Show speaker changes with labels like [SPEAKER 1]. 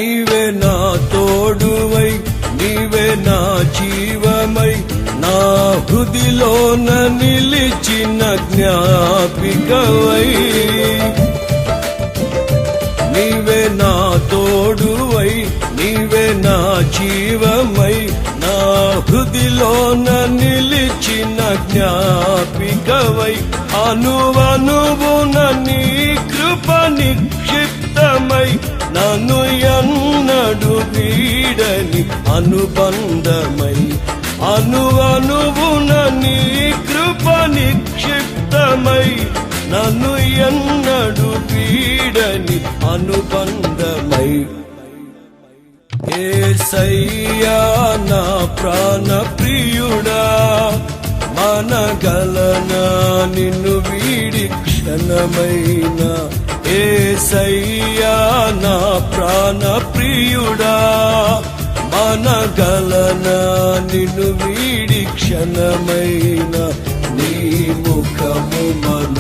[SPEAKER 1] నీవే నా తోడువై నీవే నా జీవమై నా హృదిలోన నిలిచిన జ్ఞాపికవై నీవే నా తోడువై నీవే నా జీవమై నా హృదిలోన నిలిచిన జ్ఞాపికవై అనువనువున నీ కృప నిక్షిప్తమై నన్ను ఎన్నడు వీడని అనుబంధమై అనువనువున నీ కృప నిక్షిప్తమై నన్ను ఎన్నడు వీడని అనుబంధమై యేసయ్యా నా ప్రాణ ప్రియుడా మనగలనా నిన్ను వీడి క్షణమైన యేసయ్యా నా ప్రాణ ప్రియుడా మనగలనా నిన్ను వీడి క్షణమైన నీ ముఖము మన